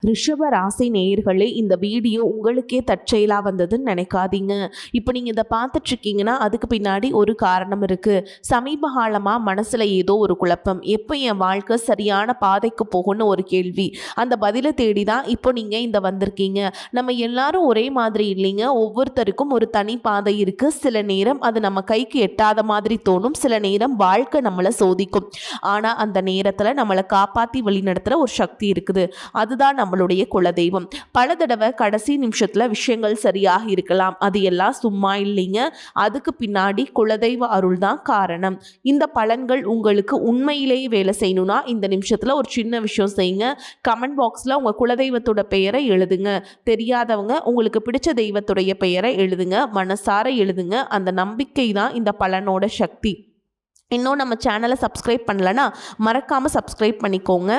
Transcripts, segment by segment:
ரிஷப ராசி நேயர்களே, இந்த வீடியோ உங்களுக்கே தற்செயலாக வந்ததுன்னு நினைக்காதீங்க. இப்போ நீங்கள் இதை பார்த்துட்ருக்கீங்கன்னா அதுக்கு பின்னாடி ஒரு காரணம் இருக்குது. சமீப காலமாக மனசில் ஏதோ ஒரு குழப்பம், எப்போ என் வாழ்க்கை சரியான பாதைக்கு போகும்னு ஒரு கேள்வி. அந்த பதிலை தேடி தான் இப்போ நீங்கள் இந்த வந்திருக்கீங்க. நம்ம எல்லாரும் ஒரே மாதிரி இல்லைங்க. ஒவ்வொருத்தருக்கும் ஒரு தனி பாதை இருக்குது. சில நேரம் அது நம்ம கைக்கு எட்டாத மாதிரி தோணும், சில நேரம் வாழ்க்கை நம்மளை சோதிக்கும். ஆனால் அந்த நேரத்தில் நம்மளை காப்பாற்றி வழிநடத்துகிற ஒரு சக்தி இருக்குது. அதுதான் நம்மளுடைய குலதெய்வம். பல தடவை கடைசி நிமிஷத்துல விஷயங்கள் சரியாக இருக்கலாம், அது எல்லாம் சும்மா இல்லைங்க. அதுக்கு பின்னாடி குலதெய்வ அருள் தான் காரணம். இந்த பலன்கள் உங்களுக்கு உண்மையிலேயே வேலை செய்யணும்னா இந்த நிமிஷத்துல ஒரு சின்ன விஷயம் செய்யுங்க. கமெண்ட் பாக்ஸ்ல உங்க குலதெய்வத்தோட பெயரை எழுதுங்க. தெரியாதவங்க உங்களுக்கு பிடிச்ச தெய்வத்துடைய பெயரை எழுதுங்க, மனசார எழுதுங்க. அந்த நம்பிக்கை தான் இந்த பலனோட சக்தி. இன்னும் நம்ம சேனலை சப்ஸ்கிரைப் பண்ணலன்னா மறக்காமல் சப்ஸ்கிரைப் பண்ணிக்கோங்க.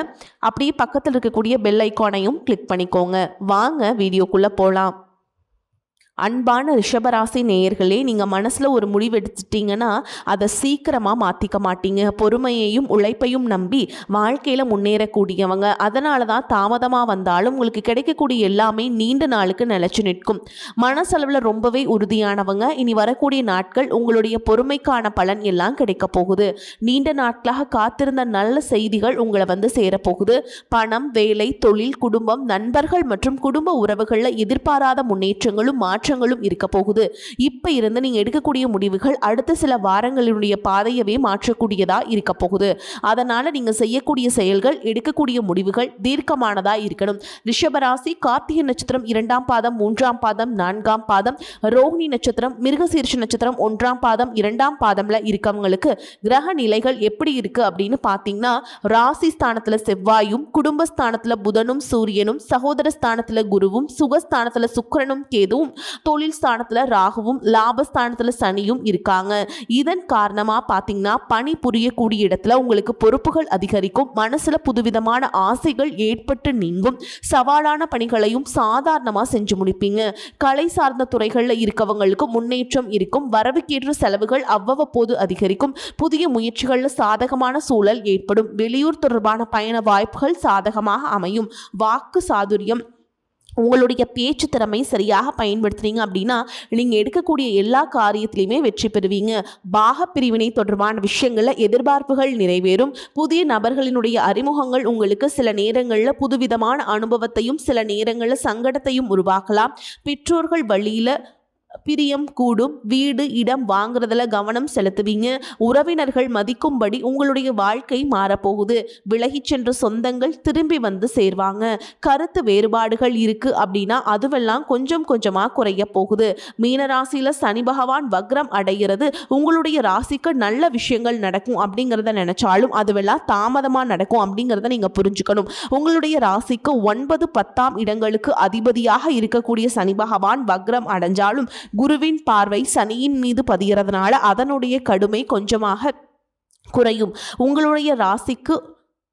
அப்படியே பக்கத்தில் இருக்கக்கூடிய பெல் ஐக்கானையும் கிளிக் பண்ணிக்கோங்க. வாங்க வீடியோக்குள்ளே போகலாம். அன்பான ரிஷபராசி நேயர்களே, நீங்கள் மனசில் ஒரு முடிவு எடுத்துட்டீங்கன்னா அதை சீக்கிரமாக மாற்றிக்க மாட்டீங்க. பொறுமையையும் உழைப்பையும் நம்பி வாழ்க்கையில் முன்னேறக்கூடியவங்க. அதனால தான் தாமதமாக வந்தாலும் உங்களுக்கு கிடைக்கக்கூடிய எல்லாமே நீண்ட நாளுக்கு நிலச்சி நிற்கும். மனசளவில் ரொம்பவே உறுதியானவங்க. இனி வரக்கூடிய நாட்கள் உங்களுடைய பொறுமைக்கான பலன் எல்லாம் கிடைக்க போகுது. நீண்ட நாட்களாக காத்திருந்த நல்ல செய்திகள் உங்களை வந்து சேரப்போகுது. பணம், வேலை, தொழில், குடும்பம், நண்பர்கள் மற்றும் குடும்ப உறவுகளில் எதிர்பாராத முன்னேற்றங்களும் மாற்றங்களும் இருக்க போகுது. இப்ப இருந்து நீங்க எடுக்கக்கூடிய முடிவுகள் அடுத்த சில வாரங்களுடைய பாதையவே மாற்றக்கூடியதா இருக்க போகுது. அதனால நீங்க செய்யக்கூடிய செயல்கள், எடுக்கக்கூடிய முடிவுகள் தீர்க்கமானதா இருக்கணும். ரிஷபராசி கார்த்திகை நட்சத்திரம் 2ஆம் பாதம், 3ஆம் பாதம், 4ஆம் பாதம், ரோஹிணி நட்சத்திரம், மிருகசீர்ஷ நட்சத்திரம் 1ஆம் பாதம், 2ஆம் பாதம்ல இருக்கவங்களுக்கு கிரக நிலைகள் எப்படி இருக்கு அப்படின்னு பாத்தீங்கன்னா, ராசி ஸ்தானத்துல செவ்வாயும், குடும்பஸ்தானத்துல புதனும் சூரியனும், சகோதர ஸ்தானத்துல குருவும், சுகஸ்தானத்துல சுக்கிரனும் கேதுவும், தொழில் ஸ்தானத்துல ராகுவும், லாபஸ்தானத்துல சனியும் இருக்காங்க. இதன் காரணமா பாத்தீங்கன்னா பணி புரியக்கூடிய இடத்துல உங்களுக்கு பொறுப்புகள் அதிகரிக்கும். மனசுல புதுவிதமான ஆசைகள் ஏற்பட்டு நீங்கும். சவாலான பணிகளையும் சாதாரணமா செஞ்சு முடிப்பீங்க. கலை சார்ந்த துறைகள்ல இருக்கவங்களுக்கு முன்னேற்றம் இருக்கும். வரவுக்கேற்ற செலவுகள் அவ்வப்போது அதிகரிக்கும். புதிய முயற்சிகள்ல சாதகமான சூழல் ஏற்படும். வெளியூர் தொடர்பான பயண வாய்ப்புகள் சாதகமாக அமையும். வாக்கு சாதுரியம், உங்களுடைய பேச்சு திறமை சரியாக பயன்படுத்துறீங்க அப்படின்னா நீங்கள் எடுக்கக்கூடிய எல்லா காரியத்திலையுமே வெற்றி பெறுவீங்க. பாக பிரிவினை தொடர்பான விஷயங்களில் எதிர்பார்ப்புகள் நிறைவேறும். புதிய நபர்களினுடைய அறிமுகங்கள் உங்களுக்கு சில நேரங்களில் புதுவிதமான அனுபவத்தையும் சில நேரங்களில் சங்கடத்தையும் உருவாக்கலாம். பெற்றோர்கள் வழியில் பிரியம் கூடும். வீடு, இடம் வாங்குறதுல கவனம் செலுத்துவீங்க. உறவினர்கள் மதிக்கும்படி உங்களுடைய வாழ்க்கை மாறப்போகுது. விலகி சென்ற சொந்தங்கள் திரும்பி வந்து சேர்வாங்க. கருத்து வேறுபாடுகள் இருக்கு அப்படின்னா அதுவெல்லாம் கொஞ்சம் கொஞ்சமா குறைய போகுது. மீனராசியில சனி பகவான் வக்ரம் அடைகிறது. உங்களுடைய ராசிக்கு நல்ல விஷயங்கள் நடக்கும் அப்படிங்கிறத நினைச்சாலும் அதுவெல்லாம் தாமதமா நடக்கும் அப்படிங்கிறத நீங்க புரிஞ்சுக்கணும். உங்களுடைய ராசிக்கு 9, 10ஆம் இடங்களுக்கு அதிபதியாக இருக்கக்கூடிய சனி பகவான் வக்ரம் அடைஞ்சாலும் குருவின் பார்வை சனியின் மீது பதிகிறதுனால அதனுடைய கடுமை கொஞ்சமாக குறையும். உங்களுடைய ராசிக்கு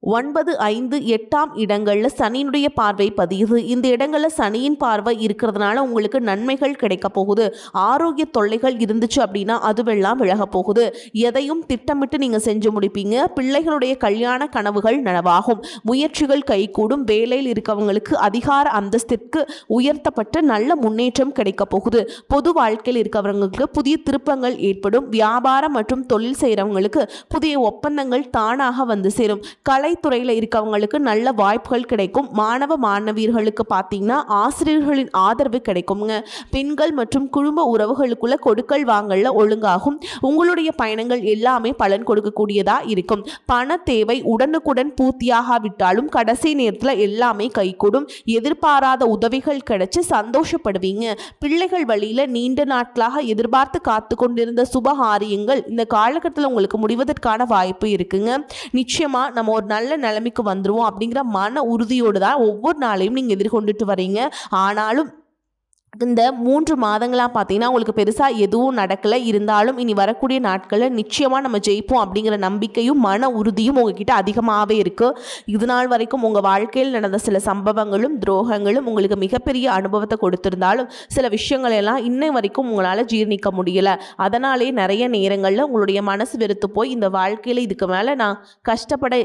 9, 5, 8ஆம் இடங்களில் சனியினுடைய பார்வை பதியுது. இந்த இடங்களில் சனியின் பார்வை இருக்கிறதுனால உங்களுக்கு நன்மைகள் கிடைக்க போகுது. ஆரோக்கிய தொல்லைகள் இருந்துச்சு அப்படின்னா அதுவெல்லாம் விலக போகுது. எதையும் திட்டமிட்டு நீங்கள் செஞ்சு முடிப்பீங்க. பிள்ளைகளுடைய கல்யாண கனவுகள் நனவாகும். முயற்சிகள் கைகூடும். வேலையில் இருக்கவங்களுக்கு அதிகார அந்தஸ்திற்கு உயர்த்தப்பட்டு நல்ல முன்னேற்றம் கிடைக்க போகுது. பொது வாழ்க்கையில் இருக்கவங்களுக்கு புதிய திருப்பங்கள் ஏற்படும். வியாபாரம் மற்றும் தொழில் செய்கிறவங்களுக்கு புதிய ஒப்பந்தங்கள் தானாக வந்து சேரும். கலைத்துறையில் இருக்கவங்களுக்கு நல்ல வாய்ப்புகள் கிடைக்கும். மாணவ மாணவியர்களுக்கு பார்த்தீங்கன்னா ஆசிரியர்களின் ஆதரவு கிடைக்குங்க. பெண்கள் மற்றும் குடும்ப உறவுகளுக்குள்ள கொடுக்கல் வாங்கல்ல ஒழுங்காகும். உங்களுடைய பயணங்கள் எல்லாமே பலன் கொடுக்கக்கூடியதா இருக்கும். பண தேவை உடனுக்குடன் பூர்த்தியாகாவிட்டாலும் கடைசி நேரத்தில் எல்லாமே கைகூடும். எதிர்பாராத உதவிகள் கிடைச்சு சந்தோஷப்படுவீங்க. பிள்ளைகள் வழியில நீண்ட நாட்களாக எதிர்பார்த்து காத்து கொண்டிருந்த சுபகாரியங்கள் இந்த காலகட்டத்தில் உங்களுக்கு முடிவதற்கான வாய்ப்பு இருக்குங்க. நிச்சயமா நம்ம ஒரு நல்ல நிலைமைக்கு வந்துருவோம் அப்படிங்கிற மன உறுதியோடு தான் ஒவ்வொரு நாளையும் நீங்கள் எதிர்கொண்டுட்டு வரீங்க. ஆனாலும் இந்த 3 மாதங்களாக பார்த்தீங்கன்னா உங்களுக்கு பெருசாக எதுவும் நடக்கலை. இருந்தாலும் இனி வரக்கூடிய நாட்களில் நிச்சயமாக நம்ம ஜெயிப்போம் அப்படிங்கிற நம்பிக்கையும் மன உறுதியும் உங்ககிட்ட அதிகமாகவே இருக்குது. இது நாள் வரைக்கும் உங்கள் வாழ்க்கையில் நடந்த சில சம்பவங்களும் துரோகங்களும் உங்களுக்கு மிகப்பெரிய அனுபவத்தை கொடுத்திருந்தாலும் சில விஷயங்கள் எல்லாம் இன்னை வரைக்கும் உங்களால் ஜீர்ணிக்க முடியலை. அதனாலே நிறைய நேரங்களில் உங்களுடைய மனசு வெறுத்து போய் இந்த வாழ்க்கையில் இதுக்கு மேலே நான் கஷ்டப்பட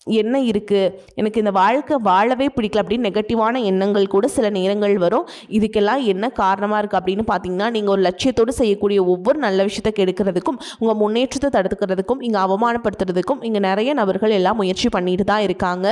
என்ன இருக்குது, எனக்கு இந்த வாழ்க்கை வாழவே பிடிக்கல அப்படின்னு நெகட்டிவான எண்ணங்கள் கூட சில நேரங்கள் வரும். இதுக்கெல்லாம் என்ன காரணமாக இருக்குது அப்படின்னு பார்த்தீங்கன்னா, நீங்கள் ஒரு லட்சியத்தோடு செய்யக்கூடிய ஒவ்வொரு நல்ல விஷயத்தை கெடுக்கிறதுக்கும், உங்கள் முன்னேற்றத்தை தடுக்கிறதுக்கும், இங்கே அவமானப்படுத்துறதுக்கும் இங்கே நிறைய நபர்கள் எல்லாம் முயற்சி பண்ணிட்டு தான் இருக்காங்க.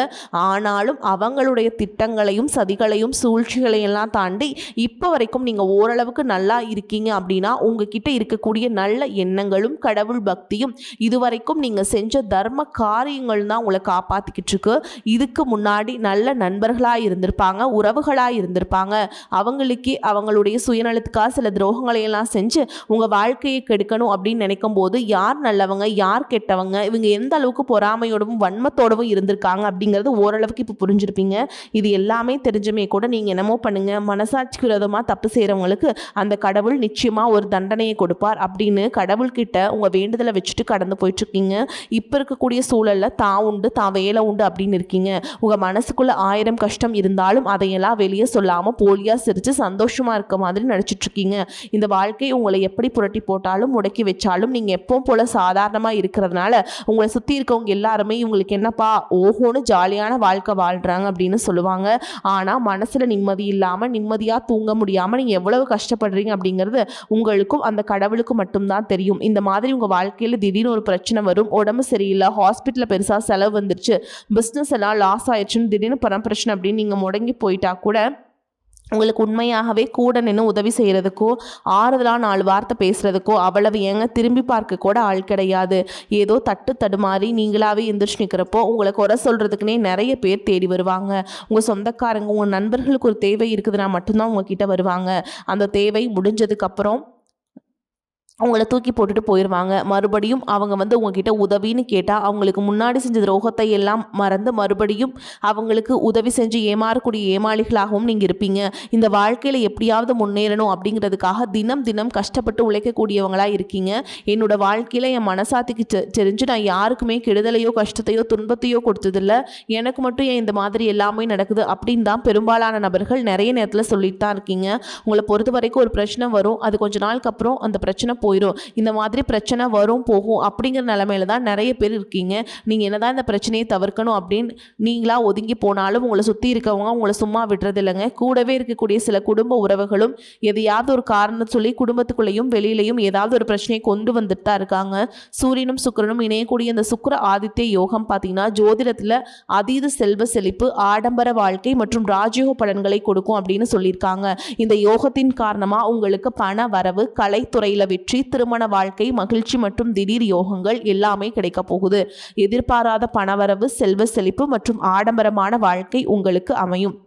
ஆனாலும் அவங்களுடைய திட்டங்களையும் சதிகளையும் சூழ்ச்சிகளையும் எல்லாம் தாண்டி இப்போ வரைக்கும் நீங்கள் ஓரளவுக்கு நல்லா இருக்கீங்க அப்படின்னா, உங்ககிட்ட இருக்கக்கூடிய நல்ல எண்ணங்களும் கடவுள் பக்தியும் இதுவரைக்கும் நீங்கள் செஞ்ச தர்ம காரியங்கள் தான் உங்களை காப்பாற்றிக்கிட்டு இருக்கு. இதுக்கு முன்னாடி நல்ல நண்பர்களாக இருந்திருப்பாங்க, உறவுகளாக இருந்திருப்பாங்க. அவங்களுக்கே அவங்களுடைய சுயநலத்துக்காக சில துரோகங்களை எல்லாம் செஞ்சு உங்கள் வாழ்க்கையை கெடுக்கணும் அப்படின்னு நினைக்கும் போது யார் நல்லவங்க யார் கெட்டவங்க, இவங்க எந்த அளவுக்கு பொறாமையோடவும் வன்மத்தோடவும் இருந்திருக்காங்க அப்படிங்கிறது ஓரளவுக்கு இப்போ புரிஞ்சிருப்பீங்க. இது எல்லாமே தெரிஞ்சுமே கூட நீங்கள் என்னமோ பண்ணுங்க, மனசாட்சிக்கு விரோதமாக தப்பு செய்கிறவங்களுக்கு அந்த கடவுள் நிச்சயமாக ஒரு தண்டனையை கொடுப்பார் அப்படின்னு கடவுள்கிட்ட உங்கள் வேண்டுதலை வச்சுட்டு கடந்து போயிட்டுருக்கீங்க. இப்போ இருக்கக்கூடிய சூழலில் தான் உண்டு தான் வேலை உண்டு அப்படின்னு இருக்கீங்க. உங்கள் மனசுக்குள்ள 1000 கஷ்டம் இருந்தாலும் அதையெல்லாம் வெளியே சொல்லாமல் போலியாக சிரித்து சந்தோஷமாக இருக்க மாதிரி நடிச்சிட்டு இருக்கீங்க. இந்த வாழ்க்கை உங்களை எப்படி புரட்டி போட்டாலும் முடக்கி வச்சாலும் நீங்கள் எப்பவும் போல சாதாரணமாக இருக்கிறதுனால உங்களை சுற்றி இருக்கவங்க எல்லாருமே இவங்களுக்கு என்னப்பா ஓஹோன்னு ஜாலியான வாழ்க்கை வாழ்கிறாங்க அப்படின்னு சொல்லுவாங்க. ஆனால் மனசில் நிம்மதி இல்லாமல் நிம்மதியாக தூங்க முடியாமல் நீங்கள் எவ்வளவு கஷ்டப்படுறீங்க அப்படிங்கிறது உங்களுக்கும் அந்த கடவுளுக்கும் மட்டும்தான் தெரியும். இந்த மாதிரி உங்கள் வாழ்க்கையில் திடீர்னு ஒரு பிரச்சனை வரும், உடம்பு சரியில்லை, ஹாஸ்பிட்டலில் பெருசாக செலவு வந்துருச்சு, பிஸ்னஸ் எல்லாம் லாஸ் ஆயிடுச்சுன்னு திடீர்னு பணம் பிரச்சனை அப்படின்னு நீங்கள் முடங்கி போயிட்டா கூட உங்களுக்கு உண்மையாகவே கூட நின்று உதவி செய்கிறதுக்கோ ஆறுதலாக 4 வார்த்தை பேசுகிறதுக்கோ அவ்வளவு ஏங்க திரும்பி பார்க்க கூட ஆள் கிடையாது. ஏதோ தட்டு தடுமாறி நீங்களாகவே எந்திரிச்சு நிற்கிறப்போ உங்களை குறை சொல்கிறதுக்குனே நிறைய பேர் தேடி வருவாங்க. உங்கள் சொந்தக்காரங்க உங்கள் நண்பர்களுக்கு ஒரு தேவை இருக்குதுன்னா மட்டும்தான் உங்ககிட்ட வருவாங்க. அந்த தேவை முடிஞ்சதுக்கப்புறம் அவங்கள தூக்கி போட்டுட்டு போயிடுவாங்க. மறுபடியும் அவங்க வந்து உங்ககிட்ட உதவின்னு கேட்டால் அவங்களுக்கு முன்னாடி செஞ்ச துரோகத்தை எல்லாம் மறந்து மறுபடியும் அவங்களுக்கு உதவி செஞ்சு ஏமாறக்கூடிய ஏமாளிகளாகவும் நீங்கள் இருப்பீங்க. இந்த வாழ்க்கையில் எப்படியாவது முன்னேறணும் அப்படிங்கிறதுக்காக தினம் தினம் கஷ்டப்பட்டு உழைக்கக்கூடியவங்களாக இருக்கீங்க. என்னோட வாழ்க்கையில் என் மனசாத்திக்கு தெரிஞ்சு நான் யாருக்குமே கெடுதலையோ கஷ்டத்தையோ துன்பத்தையோ கொடுத்ததில்ல, எனக்கு மட்டும் ஏன் இந்த மாதிரி எல்லாமே நடக்குது அப்படின்னு தான் பெரும்பாலான நபர்கள் நிறைய நேரத்தில் சொல்லிட்டு தான் இருக்கீங்க. உங்களை பொறுத்த வரைக்கும் ஒரு பிரச்சனை வரும், அது கொஞ்ச நாளுக்கு அப்புறம் அந்த பிரச்சனை போயிடும். இந்த மாதிரி பிரச்சனை வரும் போகும் அப்படிங்கிற நிலைமையில தான் நிறைய பேர் இருக்கீங்க. நீங்கள் என்னதான் இந்த பிரச்சனையை தவிர்க்கணும் அப்படின்னு நீங்களா ஒதுங்கி போனாலும் உங்களை சுற்றி இருக்கவங்க உங்களை சும்மா விடுறது இல்லைங்க. கூடவே இருக்கக்கூடிய சில குடும்ப உறவுகளும் எதையாவது ஒரு காரணம் சொல்லி குடும்பத்துக்குள்ளேயும் வெளியிலையும் ஏதாவது ஒரு பிரச்சனையை கொண்டு வந்துட்டு தான் இருக்காங்க. சூரியனும் சுக்கிரனும் இணையக்கூடிய இந்த சுக்கிர ஆதித்ய யோகம் பார்த்தீங்கன்னா ஜோதிடத்தில் அதீத செல்வ செழிப்பு, ஆடம்பர வாழ்க்கை மற்றும் ராஜயோக பலன்களை கொடுக்கும் அப்படின்னு சொல்லியிருக்காங்க. இந்த யோகத்தின் காரணமாக உங்களுக்கு பண வரவு, கலைத்துறையில் வெற்றி, திருமண வாழ்க்கை, மகிழ்ச்சி மற்றும் திடீர் யோகங்கள் எல்லாமே கிடைக்க போகுது. எதிர்பாராத பணவரவு, செல்வ செழிப்பு மற்றும் ஆடம்பரமான வாழ்க்கை உங்களுக்கு அமையும்.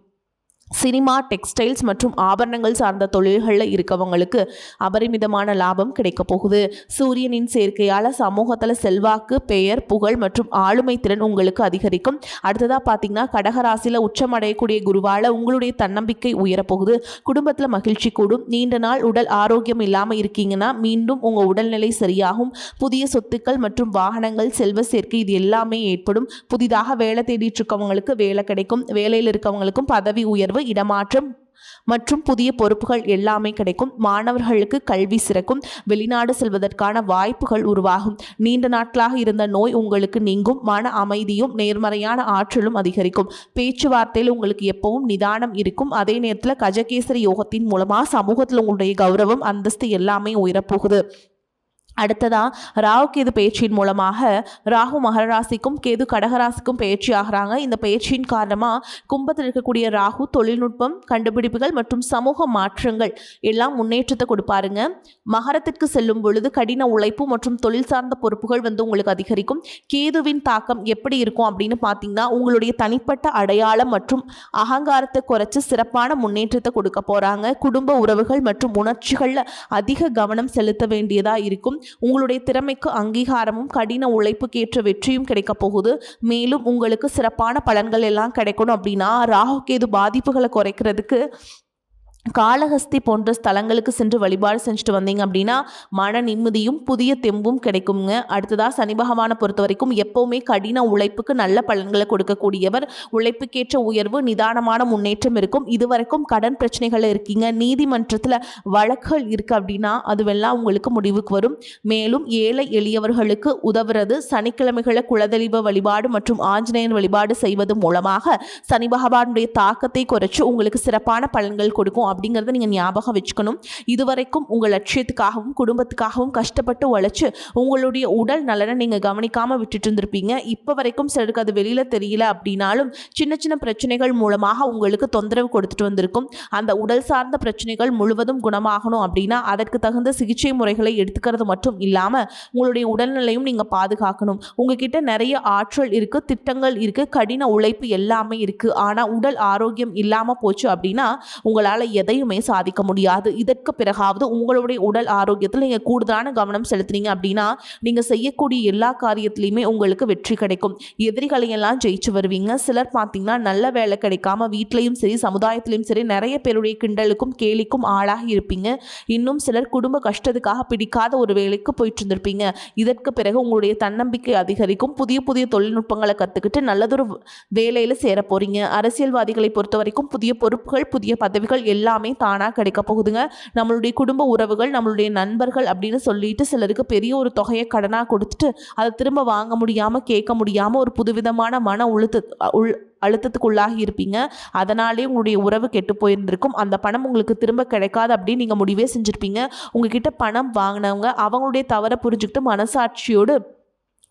சினிமா, டெக்ஸ்டைல்ஸ் மற்றும் ஆபரணங்கள் சார்ந்த தொழில்களில் இருக்கவங்களுக்கு அபரிமிதமான லாபம் கிடைக்க போகுது. சூரியனின் சேர்க்கையால் சமூகத்தில் செல்வாக்கு, பெயர், புகழ் மற்றும் ஆளுமை திறன் உங்களுக்கு அதிகரிக்கும். அடுத்ததாக பார்த்தீங்கன்னா கடகராசியில் உச்சமடையக்கூடிய குருவால் உங்களுடைய தன்னம்பிக்கை உயரப்போகுது. குடும்பத்தில் மகிழ்ச்சி கூடும். நீண்ட நாள் உடல் ஆரோக்கியம் இல்லாமல் இருக்கீங்கன்னா மீண்டும் உங்கள் உடல்நிலை சரியாகும். புதிய சொத்துக்கள் மற்றும் வாகனங்கள், செல்வ சேர்க்கை இது எல்லாமே ஏற்படும். புதிதாக வேலை தேடிட்டு இருக்கவங்களுக்கு வேலை கிடைக்கும். வேலையில் இருக்கவங்களுக்கும் பதவி உயர்வு, இடமாற்றம் மற்றும் புதிய பொறுப்புகள் எல்லாமே கிடைக்கும். மாணவர்களுக்கு கல்வி சிறக்கும். வெளிநாடு செல்வதற்கான வாய்ப்புகள் உருவாகும். நீண்ட நாட்களாக இருந்த நோய் உங்களுக்கு நீங்கும். மன அமைதியும் நேர்மறையான ஆற்றலும் அதிகரிக்கும். பேச்சுவார்த்தையில் உங்களுக்கு எப்பவும் நிதானம் இருக்கும். அதே நேரத்தில் கஜகேசரி யோகத்தின் மூலமாக சமூகத்தில் உங்களுடைய கௌரவம், அந்தஸ்து எல்லாமே உயரப்போகுது. அடுத்ததாக ராகு கேது பயிற்சியின் மூலமாக ராகு மகர ராசிக்கும் கேது கடகராசிக்கும் பயிற்சி ஆகிறாங்க. இந்த பயிற்சியின் காரணமாக கும்பத்தில் இருக்கக்கூடிய ராகு தொழில்நுட்பம், கண்டுபிடிப்புகள் மற்றும் சமூக மாற்றங்கள் எல்லாம் முன்னேற்றத்தை கொடுப்பாருங்க. மகரத்திற்கு செல்லும் பொழுது கடின உழைப்பு மற்றும் தொழில் சார்ந்த பொறுப்புகள் வந்து உங்களுக்கு அதிகரிக்கும். கேதுவின் தாக்கம் எப்படி இருக்கும் அப்படின்னு பார்த்தீங்கன்னா உங்களுடைய தனிப்பட்ட அடையாளம் மற்றும் அகங்காரத்தை குறைச்சி சிறப்பான முன்னேற்றத்தை கொடுக்க போகிறாங்க. குடும்ப உறவுகள் மற்றும் உணர்ச்சிகளில் அதிக கவனம் செலுத்த வேண்டியதாக இருக்கும். உங்களுடைய திறமைக்கு அங்கீகாரமும் கடின உழைப்புக்கு ஏற்ற வெற்றியும் கிடைக்க போகுது. மேலும் உங்களுக்கு சிறப்பான பலன்கள் எல்லாம் கிடைக்கணும் அப்படின்னா ராகு கேது பாதிப்புகளை குறைக்கிறதுக்கு காளஹஸ்தி போன்ற ஸ்தலங்களுக்கு சென்று வழிபாடு செஞ்சுட்டு வந்தீங்க அப்படின்னா மன நிம்மதியும் புதிய தெம்பும் கிடைக்குங்க. அடுத்ததாக சனி பகவானை பொறுத்த வரைக்கும் எப்போவுமே கடின உழைப்புக்கு நல்ல பலன்களை கொடுக்கக்கூடியவர். உழைப்புக்கேற்ற உயர்வு, நிதானமான முன்னேற்றம் இருக்கும். இதுவரைக்கும் கடன் பிரச்சனைகள் இருக்கீங்க, நீதிமன்றத்தில் வழக்குகள் இருக்குது அப்படின்னா அதுவெல்லாம் உங்களுக்கு முடிவுக்கு வரும். மேலும் ஏழை எளியவர்களுக்கு உதவுறது, சனிக்கிழமைகளை குலதெய்வ வழிபாடு மற்றும் ஆஞ்சநேயர் வழிபாடு செய்வது மூலமாக சனி பகவானுடைய தாக்கத்தை குறைச்சு உங்களுக்கு சிறப்பான பலன்கள் கொடுக்கும் அப்படிங்கிறத நீங்கள் ஞாபகம் வச்சுக்கணும். இதுவரைக்கும் உங்கள் லட்சியத்துக்காகவும் குடும்பத்துக்காகவும் கஷ்டப்பட்டு உழைச்சு உங்களுடைய உடல் நலனை நீங்கள் கவனிக்காமல் விட்டுட்டு இருந்திருப்பீங்க. இப்போ வரைக்கும் சிலருக்கு அது வெளியில் தெரியல அப்படின்னாலும் சின்ன சின்ன பிரச்சனைகள் மூலமாக உங்களுக்கு தொந்தரவு கொடுத்துட்டு வந்திருக்கும். அந்த உடல் சார்ந்த பிரச்சனைகள் முழுவதும் குணமாகணும் அப்படின்னா அதற்கு தகுந்த சிகிச்சை முறைகளை எடுத்துக்கிறது மட்டும் இல்லாமல் உங்களுடைய உடல்நிலையும் நீங்கள் பாதுகாக்கணும். உங்ககிட்ட நிறைய ஆற்றல் இருக்குது, திட்டங்கள் இருக்குது, கடின உழைப்பு எல்லாமே இருக்குது. ஆனால் உடல் ஆரோக்கியம் இல்லாமல் போச்சு அப்படின்னா உங்களால் எதையுமே சாதிக்க முடியாது. இதற்கு பிறகாவது உங்களுடைய உடல் ஆரோக்கியத்தில் நீங்கள் கூடுதலான கவனம் செலுத்தினீங்க அப்படின்னா நீங்கள் செய்யக்கூடிய எல்லா காரியத்திலையுமே உங்களுக்கு வெற்றி கிடைக்கும். எதிரிகளையெல்லாம் ஜெயிச்சு வருவீங்க. சிலர் பார்த்தீங்கன்னா நல்ல வேலை கிடைக்காம வீட்லையும் சரி சமுதாயத்திலையும் சரி நிறைய பேருடைய கிண்டலுக்கும் கேலிக்கும் ஆளாகி இருப்பீங்க. இன்னும் சிலர் குடும்ப கஷ்டத்துக்காக பிடிக்காத ஒரு வேலைக்கு போயிட்டு இருந்திருப்பீங்க. இதற்கு பிறகு உங்களுடைய தன்னம்பிக்கை அதிகரிக்கும். புதிய புதிய தொழில்நுட்பங்களை கற்றுக்கிட்டு நல்லதொரு வேலையில் சேர போறீங்க. அரசியல்வாதிகளை பொறுத்த வரைக்கும் புதிய பொறுப்புகள், புதிய பதவிகள் எல்லாமே தானாக கிடைக்க போகுதுங்க. நம்மளுடைய குடும்ப உறவுகள், நம்மளுடைய நண்பர்கள் அப்படின்னு சொல்லிட்டு சிலருக்கு பெரிய ஒரு தொகையை கடனாக கொடுத்துட்டு அதை திரும்ப வாங்க முடியாமல், கேட்க முடியாமல் ஒரு புதுவிதமான மன அழுத்தத்துக்குள்ளாகி இருப்பீங்க. அதனாலே உங்களுடைய உறவு கெட்டு போயிருந்திருக்கும். அந்த பணம் உங்களுக்கு திரும்ப கிடைக்காது அப்படின்னு நீங்கள் முடிவே செஞ்சுருப்பீங்க. உங்ககிட்ட பணம் வாங்கினவங்க அவங்களுடைய தவறை புரிஞ்சுக்கிட்டு மனசாட்சியோடு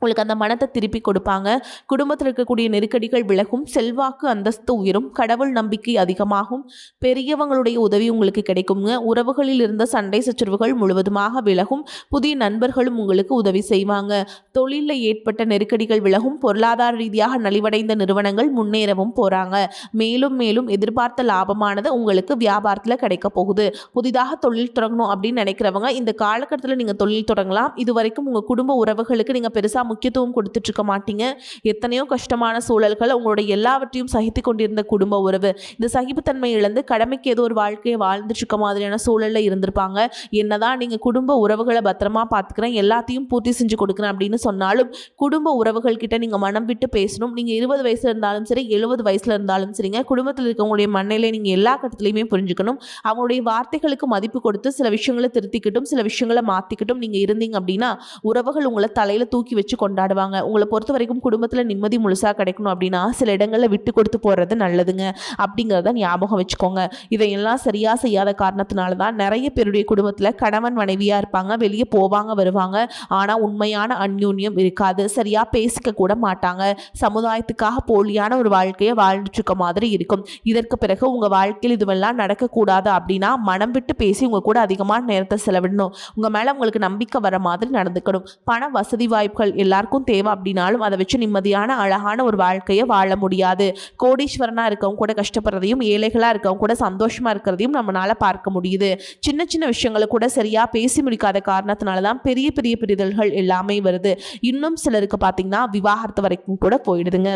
உங்களுக்கு அந்த மனத்தை திருப்பி கொடுப்பாங்க. குடும்பத்தில் இருக்கக்கூடிய நெருக்கடிகள் விலகும், செல்வாக்கு அந்தஸ்து உயரும், கடவுள் நம்பிக்கை அதிகமாகும், பெரியவங்களுடைய உதவி உங்களுக்கு கிடைக்குங்க. உறவுகளில் இருந்த சண்டை சச்சரவுகள் முழுவதுமாக விலகும், புதிய நண்பர்களும் உங்களுக்கு உதவி செய்வாங்க. தொழிலில் ஏற்பட்ட நெருக்கடிகள் விலகும், பொருளாதார ரீதியாக நலிவடைந்த நிறுவனங்கள் முன்னேறவும் போகிறாங்க. மேலும் மேலும் எதிர்பார்த்த லாபமானது உங்களுக்கு வியாபாரத்தில் கிடைக்க போகுது. புதிதாக தொழில் தொடங்கணும் அப்படின்னு நினைக்கிறவங்க இந்த காலகட்டத்தில் நீங்கள் தொழில் தொடங்கலாம். இதுவரைக்கும் உங்கள் குடும்ப உறவுகளுக்கு நீங்கள் பெருசாக முக்கியத்துவம் கொடுத்துட்டு இருக்க மாட்டீங்க. எத்தனையோ கஷ்டமான சூழல்கள், உங்களுடைய எல்லாவற்றையும் சகித்து கொண்டிருந்த குடும்ப உறவு இந்த சகிப்புத்தன்மை இழந்து கடமைக்கு ஏதோ ஒரு வாழ்க்கையை வாழ்ந்துட்டு இருக்க மாதிரியான சூழல்ல இருந்திருப்பாங்க. என்னதான் நீங்க குடும்ப உறவுகளை பத்திரமா பார்த்துக்கிறேன், எல்லாத்தையும் பூர்த்தி செஞ்சு கொடுக்குறேன் அப்படின்னு சொன்னாலும் குடும்ப உறவுகள் கிட்ட நீங்க மனம் விட்டு பேசணும். நீங்க 20 வயசுல இருந்தாலும் சரி 70 வயசுல இருந்தாலும் சரிங்க, குடும்பத்தில் இருக்கவங்களுடைய மண்ணிலே நீங்க எல்லா கட்டத்திலையுமே புரிஞ்சுக்கணும். அவங்களுடைய வார்த்தைகளுக்கு மதிப்பு கொடுத்து சில விஷயங்களை திருத்திக்கிட்டும் சில விஷயங்களை மாத்திக்கிட்டும் நீங்க இருந்தீங்க அப்படின்னா உறவுகள் உங்களை தலையில தூக்கி வச்சு கொண்டாடுவாங்க. உங்களை பொறுத்த வரைக்கும் குடும்பத்தில் நிம்மதி முழுசாக கிடைக்கணும் அப்படின்னா சில இடங்களில் விட்டு கொடுத்து போகிறது நல்லதுங்க அப்படிங்கிறத ஞாபகம் வச்சுக்கோங்க. இதையெல்லாம் சரியாக செய்யாத காரணத்தினால தான் நிறைய பேருடைய குடும்பத்தில் கணவன் மனைவியாக இருப்பாங்க, வெளியே போவாங்க வருவாங்க, ஆனால் உண்மையான அந்யோன்யம் இருக்காது, சரியாக பேசிக்க கூட மாட்டாங்க, சமுதாயத்துக்காக போலியான ஒரு வாழ்க்கையை வாழ்ந்துட்டு இருக்க மாதிரி இருக்கும். இதற்கு பிறகு உங்கள் வாழ்க்கையில் இதுவெல்லாம் நடக்கக்கூடாது அப்படின்னா மனம் விட்டு பேசி உங்கள் கூட அதிகமான நேரத்தை செலவிடணும். உங்கள் மேலே உங்களுக்கு நம்பிக்கை வர மாதிரி நடந்துக்கணும். பண வசதி வாய்ப்புகள் எல்லாருக்கும் தேவை அப்படின்னாலும் அதை வச்சு நிம்மதியான அழகான ஒரு வாழ்க்கையை வாழ முடியாது. கோடீஸ்வரனா இருக்கவங்க கூட கஷ்டப்படுறதையும் ஏழைகளா இருக்கவங்க கூட சந்தோஷமா இருக்கிறதையும் நம்மளால பார்க்க முடியுது. சின்ன சின்ன விஷயங்களை கூட சரியா பேசி முடிக்காத காரணத்தினாலதான் பெரிய பெரிய பிரிதல்கள் எல்லாமே வருது. இன்னும் சிலருக்கு பார்த்தீங்கன்னா விவாகரத்து வரைக்கும் கூட போயிடுதுங்க.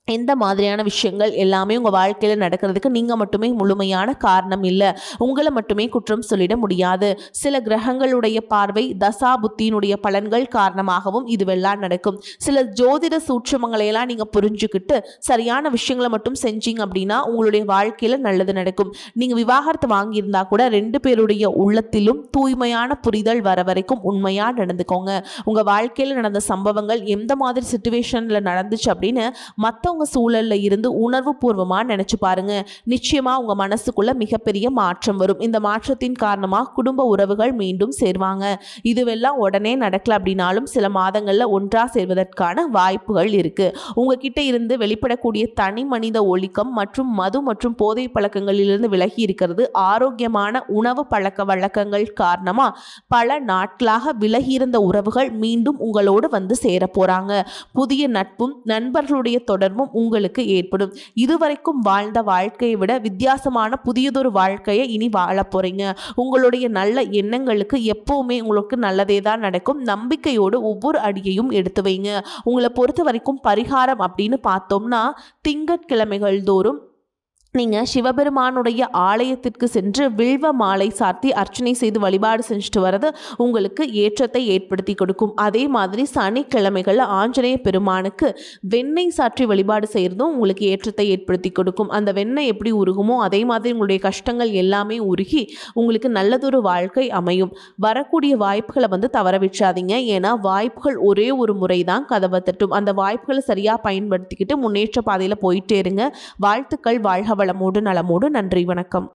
இந்த மாதிரியான விஷயங்கள் எல்லாமே உங்கள் வாழ்க்கையில் நடக்கிறதுக்கு நீங்கள் மட்டுமே முழுமையான காரணம் இல்லை. உங்களை மட்டுமே குற்றம் சொல்லிட முடியாது. சில கிரகங்களுடைய பார்வை, தசா புத்தியினுடைய பலன்கள் காரணமாகவும் இதுவெல்லாம் நடக்கும். சில ஜோதிட சூட்சமங்களையெல்லாம் நீங்கள் புரிஞ்சுக்கிட்டு சரியான விஷயங்களை மட்டும் செஞ்சீங்க அப்படின்னா உங்களுடைய வாழ்க்கையில் நல்லது நடக்கும். நீங்கள் விவாகரத்து வாங்கியிருந்தா கூட 2 பேருடைய உள்ளத்திலும் தூய்மையான புரிதல் வர வரைக்கும் உண்மையாக நடந்துக்கோங்க. உங்கள் வாழ்க்கையில் நடந்த சம்பவங்கள் எந்த மாதிரி சிச்சுவேஷனில் நடந்துச்சு அப்படின்னு மற்றவங்க சூழல்ல இருந்து உணர்வு பூர்வமா நினைச்சு பாருங்க. நிச்சயமா உங்க மனசுக்குள்ள மிகப்பெரிய மாற்றம் வரும். இந்த மாற்றத்தின் காரணமா குடும்ப உறவுகள் மீண்டும் சேர்வாங்க. இதுவெல்லாம் உடனே நடக்கல அப்படின்னாலும் சில மாதங்கள்ல ஒன்றா சேர்வதற்கான வாய்ப்புகள் இருக்கு. உங்ககிட்ட இருந்து வெளிப்படக்கூடிய தனி மனித ஒழுக்கம் மற்றும் மது மற்றும் போதை பழக்கங்களிலிருந்து விலகி இருக்கிறது, ஆரோக்கியமான உணவு பழக்க வழக்கங்கள் காரணமா பல நாட்களாக விலகி இருந்த உறவுகள் மீண்டும் உங்களோடு வந்து சேர போறாங்க. புதிய நட்பும் நண்பர்களுடைய தொடர்பும் உங்களுக்கு ஏற்படும். இதுவரைக்கும் வாழ்ந்த வாழ்க்கையை விட வித்தியாசமான புதியதொரு வாழ்க்கையை இனி வாழ போறீங்க. உங்களுடைய நல்ல எண்ணங்களுக்கு எப்பவுமே உங்களுக்கு நல்லதே தான் நடக்கும். நம்பிக்கையோடு ஒவ்வொரு அடியையும் எடுத்து வைங்க. உங்களை பொறுத்த வரைக்கும் பரிகாரம் அப்படின்னு பார்த்தோம்னா திங்கட்கிழமைகள் தோறும் நீங்கள் சிவபெருமானுடைய ஆலயத்திற்கு சென்று வில்வ மாலை சாத்தி அர்ச்சனை செய்து வழிபாடு செஞ்சுட்டு வர்றது உங்களுக்கு ஏற்றத்தை ஏற்படுத்தி கொடுக்கும். அதே மாதிரி சனிக்கிழமைகளில் ஆஞ்சநேய பெருமானுக்கு வெண்ணெய் சாற்றி வழிபாடு செய்கிறதும் உங்களுக்கு ஏற்றத்தை ஏற்படுத்தி கொடுக்கும். அந்த வெண்ணெய் எப்படி உருகுமோ அதே மாதிரி உங்களுடைய கஷ்டங்கள் எல்லாமே உருகி உங்களுக்கு நல்லதொரு வாழ்க்கை அமையும். வரக்கூடிய வாய்ப்புகளை தவற விட்டுறாதீங்க. ஏன்னா வாய்ப்புகள் ஒரே ஒரு முறை தான் கதவை தட்டும். அந்த வாய்ப்புகளை சரியாக பயன்படுத்திக்கிட்டு முன்னேற்ற பாதையில் போயிட்டே இருங்க. வாழ்த்துக்கள். வாழ்க வளமோடு நலமோடு. நன்றி, வணக்கம்.